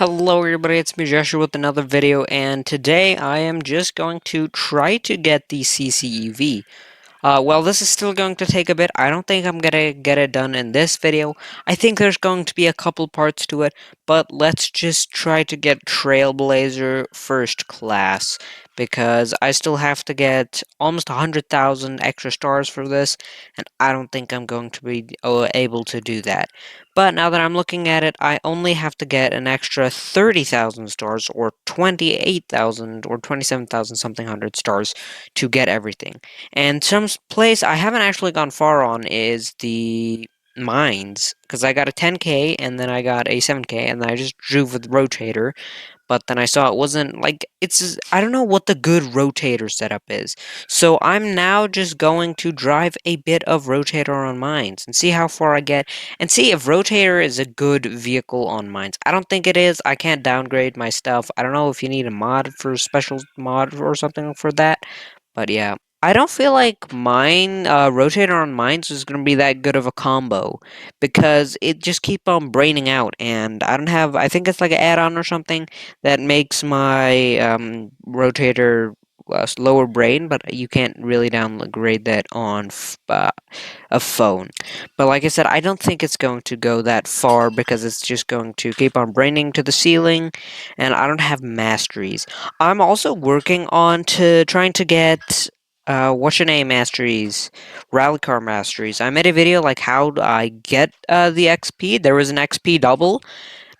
Hello everybody, it's me Joshua with another video, and today I am just going to try to get the CCEV. Well, this is still going to take a bit. I don't think I'm gonna get it done in this video. I think there's going to be a couple parts to it, but let's just try to get Trailblazer first class, because I still have to get almost 100,000 extra stars for this, and I don't think I'm going to be able to do that. But now that I'm looking at it, I only have to get an extra 30,000 stars, or 28,000, or 27,000 something hundred stars to get everything. And some place I haven't actually gone far on is the mines, because I got a 10k and then I got a 7k and then I just drove with rotator, but then I saw it wasn't like I don't know what the good rotator setup is. So I'm now just going to drive a bit of rotator on mines and see how far I get and see if rotator is a good vehicle on mines. I don't think it is. I can't downgrade my stuff. I don't know if you need a mod for special mod or something for that. But yeah, I don't feel like mine rotator on mines is gonna be that good of a combo because it just keep on braining out, and I don't have. I think it's like an add-on or something that makes my rotator slower brain, but you can't really downgrade that on a phone. But like I said, I don't think it's going to go that far because it's just going to keep on braining to the ceiling, and I don't have masteries. I'm also working on trying to get what's your name masteries, rally car masteries. I made a video like how I get the XP. There was an XP double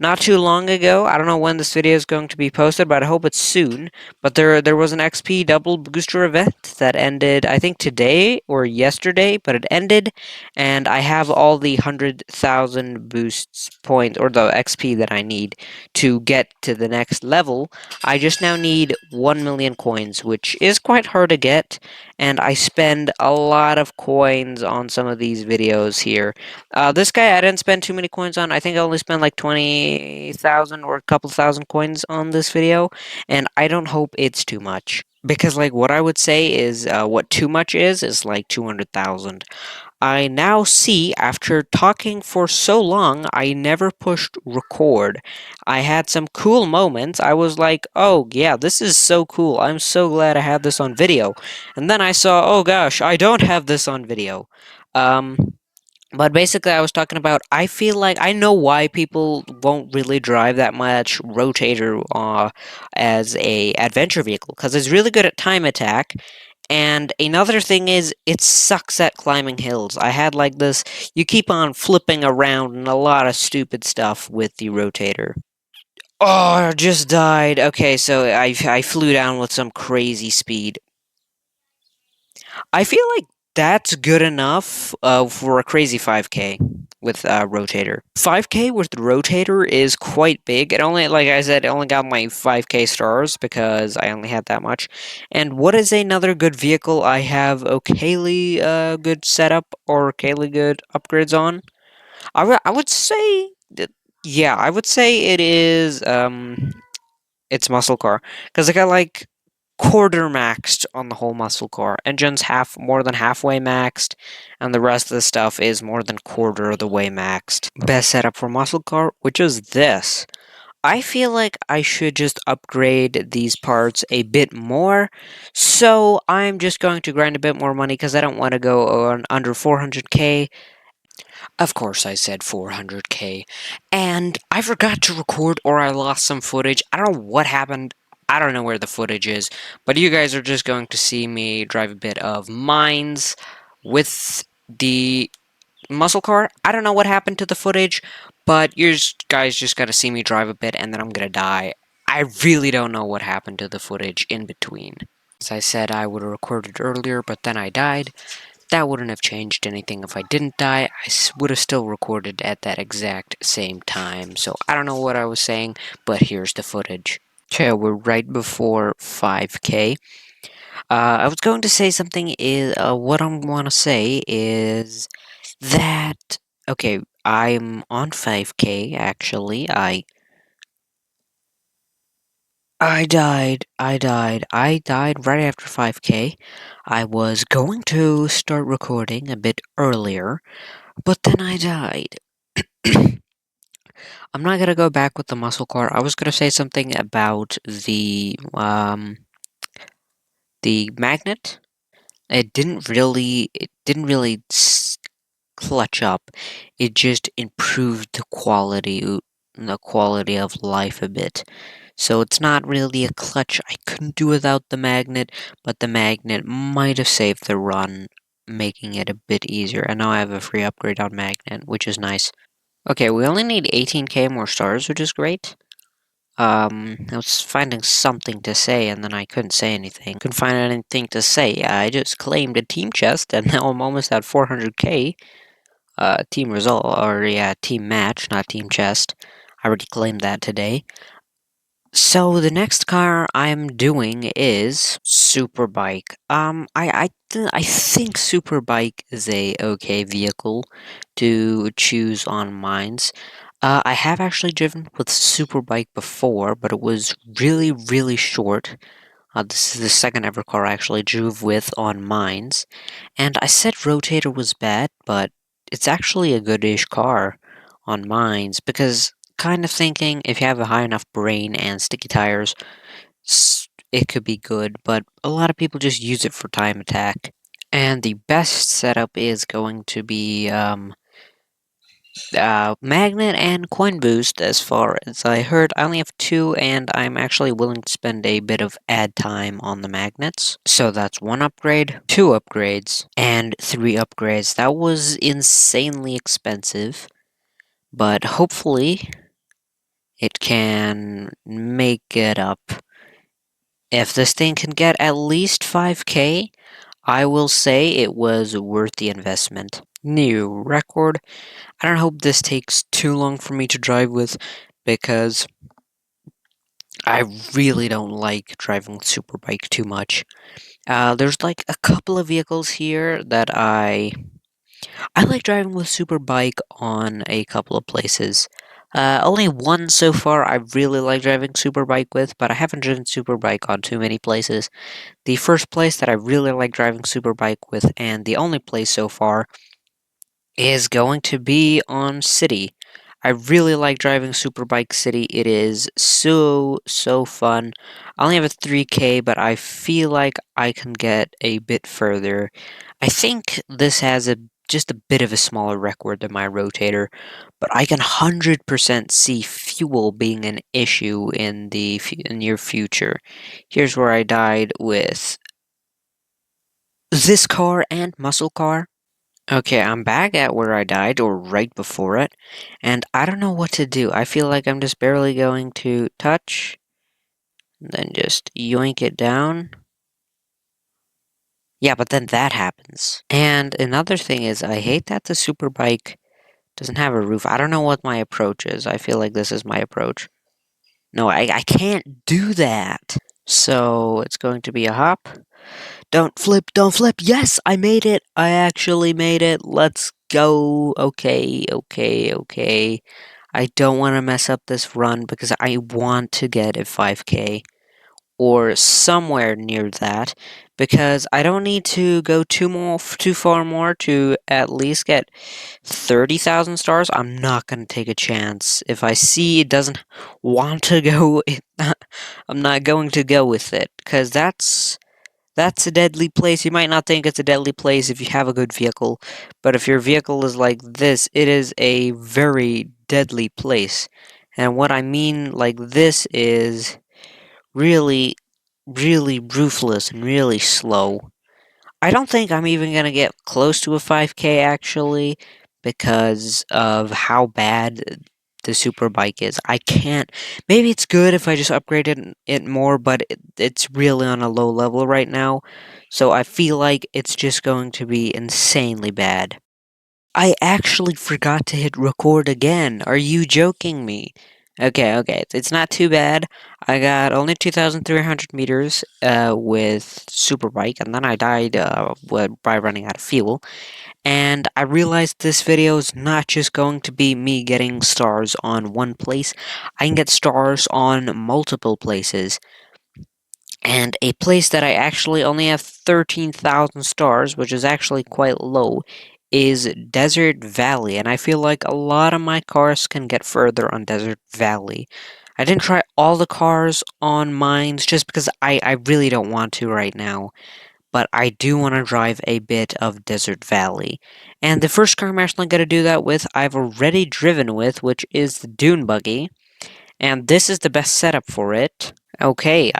not too long ago. I don't know when this video is going to be posted, but I hope it's soon. But there was an XP double booster event that ended, I think today or yesterday, but it ended, and I have all the 100,000 boosts points or the XP that I need to get to the next level. I just now need 1 million coins, which is quite hard to get, and I spend a lot of coins on some of these videos here. This guy I didn't spend too many coins on. I think I only spent like 20,000 or a couple thousand coins on this video, and I don't hope it's too much. Because, like, what I would say is what too much is like 200,000. I now see, after talking for so long, I never pushed record. I had some cool moments. I was like, oh, yeah, this is so cool. I'm so glad I have this on video. And then I saw, oh gosh, I don't have this on video. Um, but basically, I was talking about. I feel like I know why people won't really drive that much rotator as a adventure vehicle because it's really good at time attack. And another thing is, it sucks at climbing hills. I had like this. You keep on flipping around and a lot of stupid stuff with the rotator. Oh, I just died. Okay, so I flew down with some crazy speed. I feel like that's good enough for a crazy 5k with rotator. 5k with rotator is quite big. It only, like I said, it only got my 5k stars because I only had that much. And what is another good vehicle I have okayly good setup or okayly good upgrades on? I would say that, yeah, I would say it is it's muscle car because I got like quarter maxed on the whole muscle car. Engine's more than halfway maxed, and the rest of the stuff is more than quarter of the way maxed. Best setup for muscle car, which is this. I feel like I should just upgrade these parts a bit more, so I'm just going to grind a bit more money because I don't want to go on under 400k. Of course, I said 400k. And I forgot to record or I lost some footage. I don't know what happened. I don't know where the footage is. But you guys are just going to see me drive a bit of mines with the muscle car. I don't know what happened to the footage, but you guys just gotta see me drive a bit and then I'm gonna die. I really don't know what happened to the footage in between. As I said, I would have recorded earlier, but then I died. That wouldn't have changed anything if I didn't die. I would have still recorded at that exact same time. So I don't know what I was saying, but here's the footage. Okay, we're right before 5k. I was going to say something is, what I want to say is that, okay, I'm on 5k actually. I died right after 5k. I was going to start recording a bit earlier, but then I died. I'm not gonna go back with the muscle car. I was gonna say something about the magnet. It didn't really clutch up. It just improved the quality of life a bit. So it's not really a clutch. I couldn't do without the magnet, but the magnet might have saved the run, making it a bit easier. And now I have a free upgrade on magnet, which is nice. Okay, we only need 18k more stars, which is great. I was finding something to say, and then I couldn't say anything. Couldn't find anything to say. I just claimed a team chest, and now I'm almost at 400k. Team result, or yeah, team match, not team chest. I already claimed that today. So the next car I'm doing is Superbike. I think Superbike is a okay vehicle to choose on mines. I have actually driven with Superbike before, but it was really short. This is the second ever car I actually drove with on mines, and I said Rotator was bad, but it's actually a goodish car on mines because kind of thinking if you have a high enough brain and sticky tires, it could be good, but a lot of people just use it for time attack. And the best setup is going to be magnet and coin boost. As far as I heard, I only have two, and I'm actually willing to spend a bit of ad time on the magnets. So that's one upgrade, two upgrades, and three upgrades. That was insanely expensive, but hopefully it can make it up. If this thing can get at least 5k, I will say it was worth the investment. New record. I don't hope this takes too long for me to drive with, because I really don't like driving with Superbike too much. There's like a couple of vehicles here that I like driving with Superbike on a couple of places. Only one so far I really like driving Superbike with, but I haven't driven Superbike on too many places. The first place that I really like driving Superbike with, and the only place so far, is going to be on City. I really like driving Superbike City. It is so fun. I only have a 3k, but I feel like I can get a bit further. I think this has just a bit of a smaller record than my rotator, but I can 100% see fuel being an issue in the near future. Here's where I died with this car and muscle car. Okay, I'm back at where I died, or right before it, and I don't know what to do. I feel like I'm just barely going to touch, then just yoink it down. Yeah, but then that happens. And another thing is, I hate that the Superbike doesn't have a roof. I don't know what my approach is. I feel like this is my approach. No, I can't do that. So it's going to be a hop. Don't flip, don't flip. Yes, I made it. I actually made it. Let's go. Okay. I don't want to mess up this run because I want to get a 5k or somewhere near that, because I don't need to go too far more to at least get 30,000 stars. I'm not going to take a chance. If I see it doesn't want to go, I'm not going to go with it, because that's a deadly place. You might not think it's a deadly place if you have a good vehicle, but if your vehicle is like this, it is a very deadly place. And what I mean like this is really ruthless and really slow. I don't think I'm even gonna get close to a 5k actually, because of how bad the Superbike is. I can't. Maybe it's good if I just upgraded it more, but it's really on a low level right now. So I feel like it's just going to be insanely bad. I actually forgot to hit record again. Are you joking me? Okay. It's not too bad. I got only 2,300 meters with Superbike, and then I died by running out of fuel. And I realized this video is not just going to be me getting stars on one place. I can get stars on multiple places. And a place that I actually only have 13,000 stars, which is actually quite low, is Desert Valley, and I feel like a lot of my cars can get further on Desert Valley. I didn't try all the cars on mines just because I really don't want to right now, but I do want to drive a bit of Desert Valley. And the first car I'm actually going to do that with, I've already driven with, which is the Dune Buggy, and this is the best setup for it. Okay,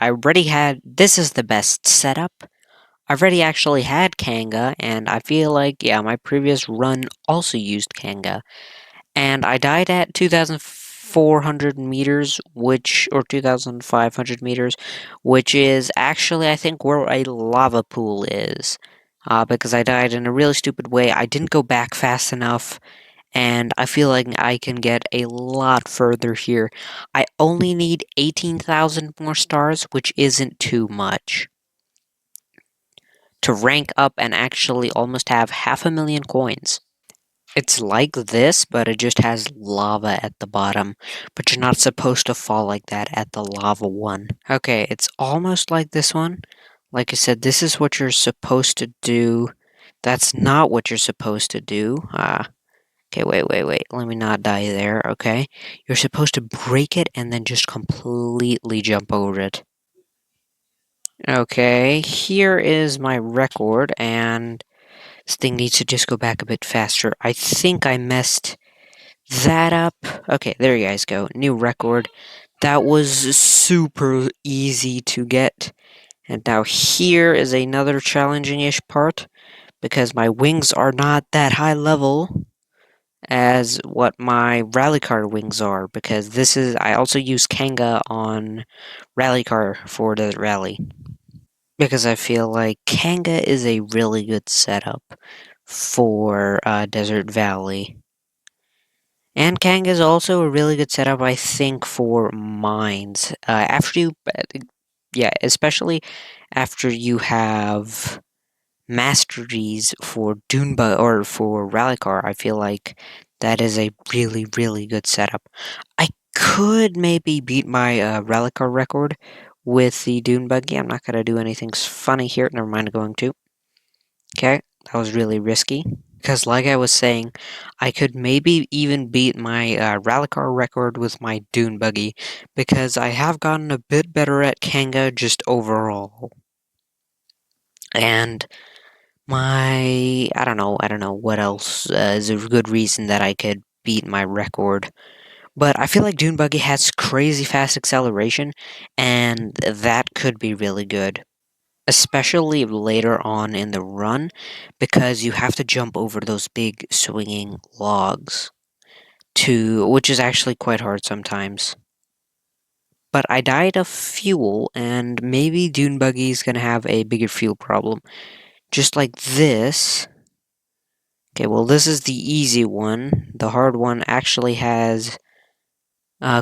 this is the best setup. I've already actually had Kanga, and I feel like, yeah, my previous run also used Kanga. And I died at 2,400 meters, or 2,500 meters, which is actually, I think, where a lava pool is. Because I died in a really stupid way. I didn't go back fast enough, and I feel like I can get a lot further here. I only need 18,000 more stars, which isn't too much, to rank up and actually almost have 500,000 coins. It's like this, but it just has lava at the bottom. But you're not supposed to fall like that at the lava one. Okay, it's almost like this one. Like I said, this is what you're supposed to do. That's not what you're supposed to do. Okay, wait. Let me not die there, okay? You're supposed to break it and then just completely jump over it. Okay, here is my record, and this thing needs to just go back a bit faster. I think I messed that up. Okay, there you guys go. New record. That was super easy to get. And now here is another challenging-ish part, because my wings are not that high level as what my rally car wings are, because I also use Kanga on rally car for the rally. Because I feel like Kanga is a really good setup for Desert Valley. And Kanga is also a really good setup, I think, for mines. Especially after you have masteries for Doomba or for Rallycar, I feel like that is a really, really good setup. I could maybe beat my Rallycar record with the Dune Buggy. I'm not going to do anything funny here. Never mind, going to. Okay, that was really risky. Because, like I was saying, I could maybe even beat my Rallycar record with my Dune Buggy, because I have gotten a bit better at Kanga just overall. And I don't know what else is a good reason that I could beat my record. But I feel like Dune Buggy has crazy fast acceleration, and that could be really good. Especially later on in the run, because you have to jump over those big swinging logs, which is actually quite hard sometimes. But I died of fuel, and maybe Dune Buggy's gonna have a bigger fuel problem. Just like this. Okay, well, this is the easy one. The hard one actually has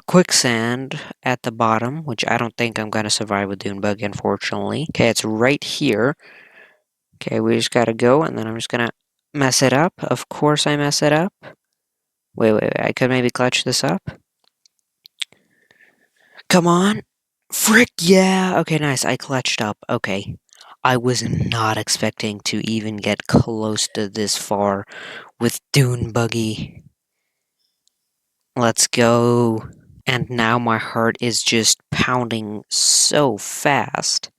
quicksand at the bottom, which I don't think I'm gonna survive with Dune Buggy, unfortunately. Okay, it's right here. Okay, we just gotta go, and then I'm just gonna mess it up. Of course I mess it up. Wait. I could maybe clutch this up. Come on. Frick, yeah. Okay, nice. I clutched up. Okay. I was not expecting to even get close to this far with Dune Buggy. Let's go. And now my heart is just pounding so fast.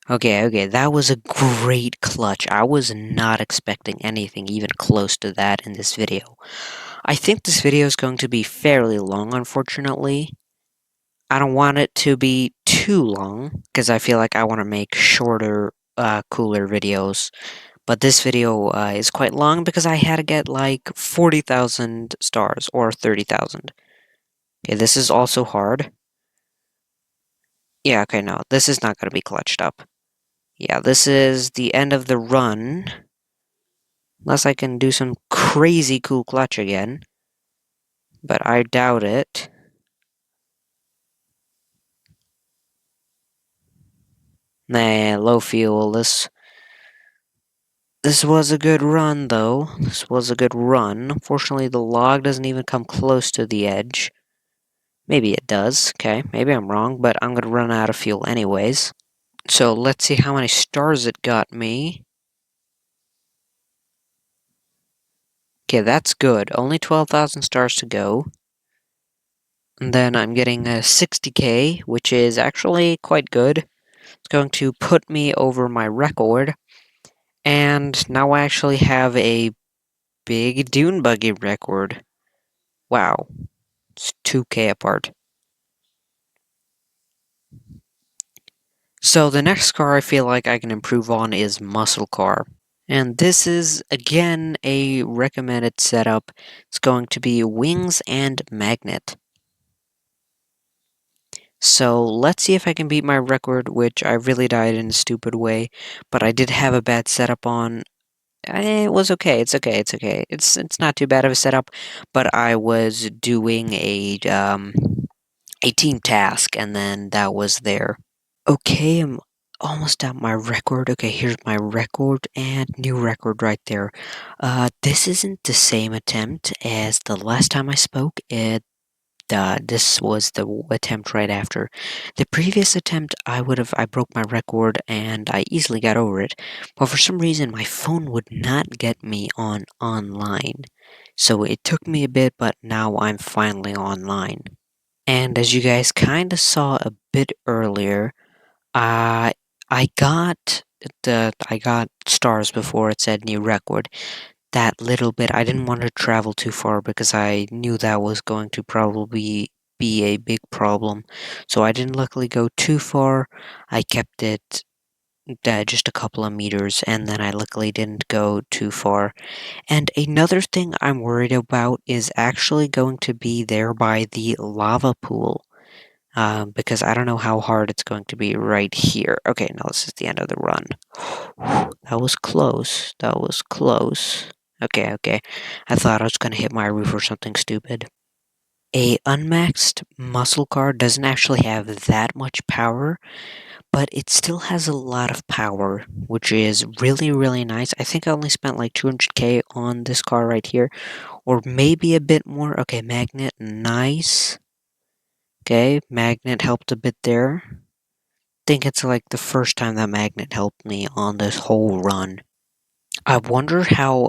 Okay, that was a great clutch. I was not expecting anything even close to that in this video. I think this video is going to be fairly long, unfortunately. I don't want it to be too long, because I feel like I want to make shorter, cooler videos. But this video is quite long because I had to get like 40,000 stars, or 30,000. Okay, this is also hard. Yeah, okay, no, this is not going to be clutched up. Yeah, this is the end of the run. Unless I can do some crazy cool clutch again. But I doubt it. Nah, low fuel. This was a good run, though. This was a good run. Unfortunately, the log doesn't even come close to the edge. Maybe it does. Okay, maybe I'm wrong, but I'm gonna run out of fuel anyways. So let's see how many stars it got me. Okay, that's good. Only 12,000 stars to go. And then I'm getting a 60k, which is actually quite good. It's going to put me over my record. And now I actually have a big dune buggy record. Wow, it's 2k apart. So the next car I feel like I can improve on is muscle car. And this is, again, a recommended setup. It's going to be wings and magnet. So let's see if I can beat my record, which I really died in a stupid way, but I did have a bad setup on. It was okay. It's okay. It's okay. It's not too bad of a setup, but I was doing a team task, and then that was there. Okay, I'm almost at my record. Okay, here's my record and new record right there. This isn't the same attempt as the last time I spoke. This was the attempt right after. The previous attempt, I broke my record and I easily got over it. But for some reason, my phone would not get me on online. So it took me a bit, but now I'm finally online. And as you guys kind of saw a bit earlier, uh, I got stars before it said new record. That little bit, I didn't want to travel too far because I knew that was going to probably be a big problem. So I didn't luckily go too far. I kept it just a couple of meters, and then I luckily didn't go too far. And another thing I'm worried about is actually going to be there by the lava pool. Because I don't know how hard it's going to be right here. Okay, now this is the end of the run. That was close. That was close. Okay, okay. I thought I was going to hit my roof or something stupid. A unmaxed muscle car doesn't actually have that much power, but it still has a lot of power, which is really, really nice. I think I only spent like 200k on this car right here, or maybe a bit more. Okay, magnet, nice. Okay, magnet helped a bit there. Think it's like the first time that magnet helped me on this whole run. I wonder how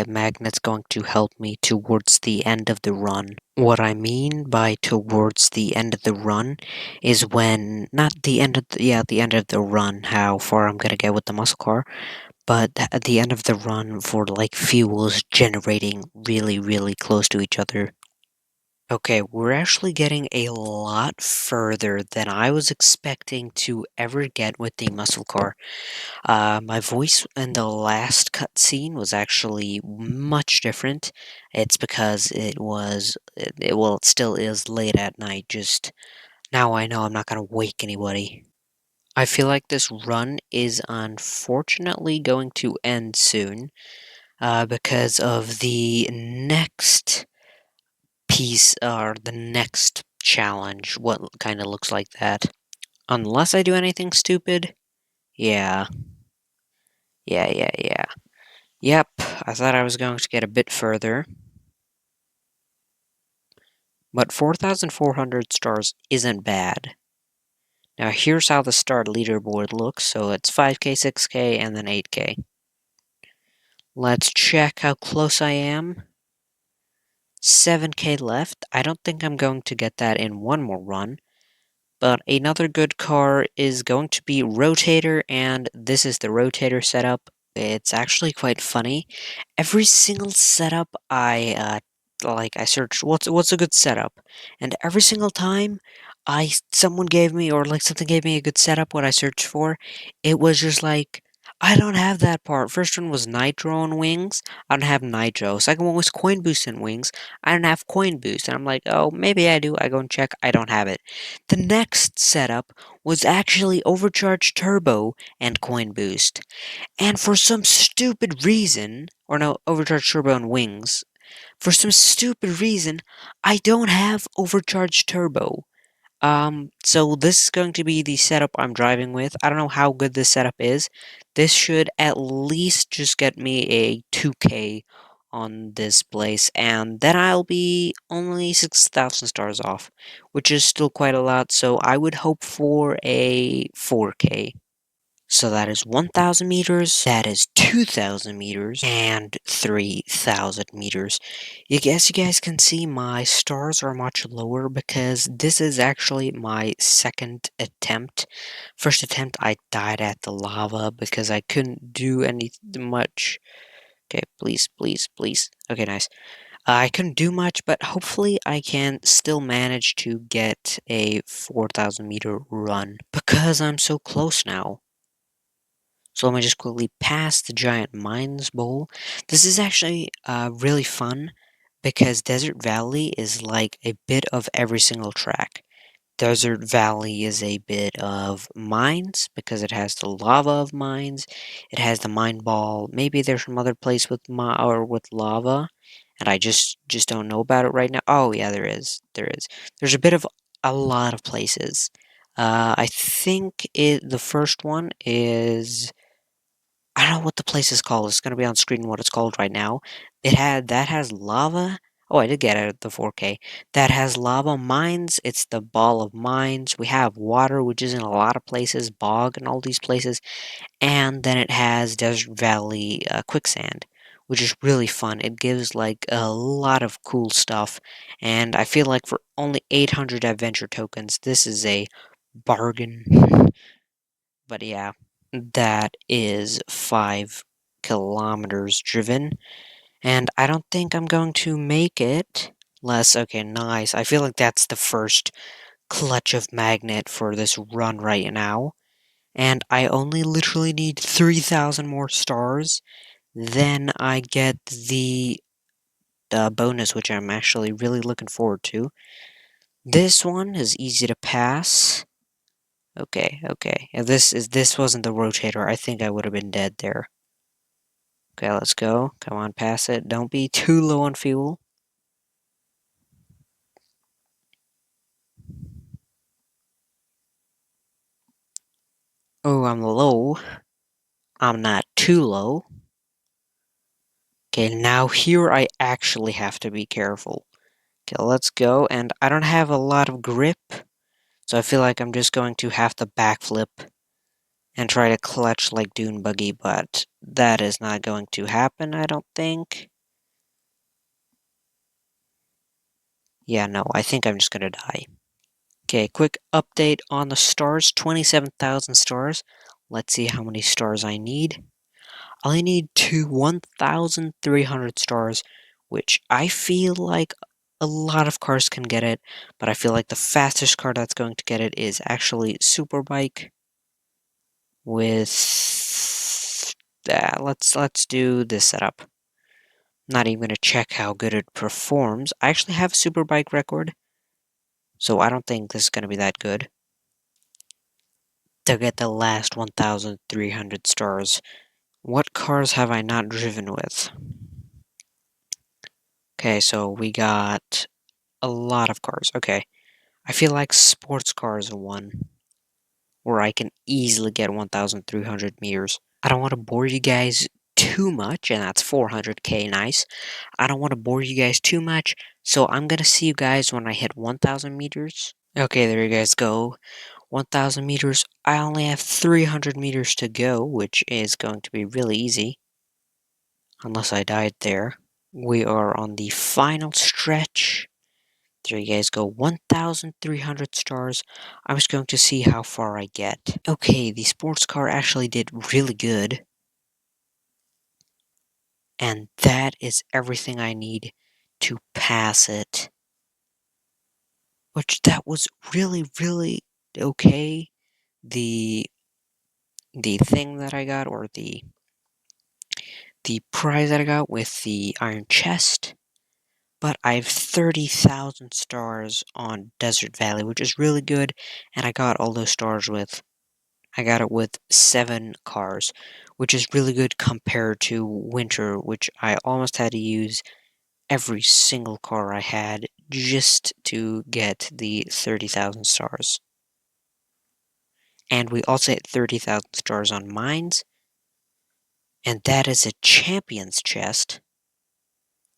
magnet's going to help me towards the end of the run. What I mean by towards the end of the run is when, not the end of the end of the run, how far I'm gonna get with the muscle car, but at the end of the run for like fuels generating really, really close to each other. Okay, we're actually getting a lot further than I was expecting to ever get with the muscle car. My voice in the last cutscene was actually much different. It's because well, it still is late at night, just now I know I'm not gonna wake anybody. I feel like this run is unfortunately going to end soon, because of the next piece or the next challenge, what kind of looks like that. Unless I do anything stupid. Yeah. Yeah. Yep, I thought I was going to get a bit further. But 4,400 stars isn't bad. Now here's how the star leaderboard looks, so it's 5k, 6k, and then 8k. Let's check how close I am. 7k left. I don't think I'm going to get that in one more run. But another good car is going to be Rotator, and this is the Rotator setup. It's actually quite funny. Every single setup I searched what's a good setup, and every single time someone gave me or like something gave me a good setup what I searched for, it was just like I don't have that part. First one was Nitro and wings. I don't have Nitro. Second one was Coin Boost and wings. I don't have Coin Boost. And I'm like, oh, maybe I do. I go and check. I don't have it. The next setup was actually Overcharged Turbo and Coin Boost. And for some stupid reason, or no, Overcharged Turbo and Wings, for some stupid reason, I don't have Overcharged Turbo. So this is going to be the setup I'm driving with. I don't know how good this setup is. This should at least just get me a 2k on this place, and then I'll be only 6,000 stars off, which is still quite a lot, so I would hope for a 4k. So that is 1,000 meters, that is 2,000 meters, and 3,000 meters. As you guys can see, my stars are much lower because this is actually my second attempt. First attempt, I died at the lava because I couldn't do any much. Okay, please, please, please. Okay, nice. I couldn't do much, but hopefully I can still manage to get a 4,000 meter run because I'm so close now. So let me just quickly pass the giant mines bowl. This is actually really fun because Desert Valley is like a bit of every single track. Desert Valley is a bit of mines because it has the lava of mines. It has the mine ball. Maybe there's some other place with with lava, and I just don't know about it right now. Oh yeah, there is. There is. There's a bit of a lot of places. I think the first one is I don't know what the place is called. It's gonna be on screen what it's called right now. That has lava. Oh, I did get it at the 4K. That has lava mines. It's the ball of mines. We have water, which is in a lot of places, bog and all these places, and then it has Desert Valley quicksand, which is really fun. It gives like a lot of cool stuff, and I feel like for only 800 adventure tokens, this is a bargain. But yeah, that is 5 kilometers driven, and I don't think I'm going to make it. Less, okay, nice. I feel like that's the first clutch of magnet for this run right now. And I only literally need 3,000 more stars. Then I get the bonus, which I'm actually really looking forward to. This one is easy to pass. Okay, okay. If this wasn't the rotator, I think I would have been dead there. Okay, let's go. Come on, pass it. Don't be too low on fuel. Oh, I'm low. I'm not too low. Okay, now here I actually have to be careful. Okay, let's go. And I don't have a lot of grip, so I feel like I'm just going to have to backflip and try to clutch like Dune Buggy, but that is not going to happen, I don't think. Yeah, no, I think I'm just gonna die. Okay, quick update on the stars. 27,000 stars. Let's see how many stars I need. I only need 1,300 stars, which I feel like a lot of cars can get it, but I feel like the fastest car that's going to get it is actually Superbike with let's do this setup. Not even gonna check how good it performs. I actually have a Superbike record, so I don't think this is gonna be that good. To get the last 1,300 stars, what cars have I not driven with? Okay, so we got a lot of cars. Okay, I feel like sports cars are one where I can easily get 1,300 meters. I don't want to bore you guys too much, and that's 400k, nice. I don't want to bore you guys too much, so I'm gonna see you guys when I hit 1,000 meters. Okay, there you guys go. 1,000 meters. I only have 300 meters to go, which is going to be really easy. Unless I died there. We are on the final stretch. There you guys go, 1,300 stars. I was going to see how far I get. Okay, the sports car actually did really good. And that is everything I need to pass it. Which that was really, really okay. The thing that I got, or the prize that I got with the iron chest. But I have 30,000 stars on Desert Valley, which is really good, and I got all those stars with I got it with 7 cars, which is really good compared to Winter, which I almost had to use every single car I had just to get the 30,000 stars. And we also hit 30,000 stars on mines, and that is a champion's chest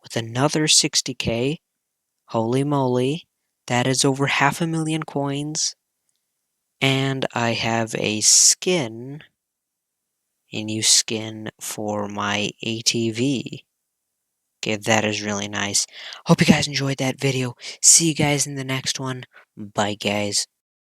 with another 60k. Holy moly, that is over 500,000 coins. And I have a skin a new skin for my ATV. Okay, that is really nice. Hope you guys enjoyed that video. See you guys in the next one. Bye, guys.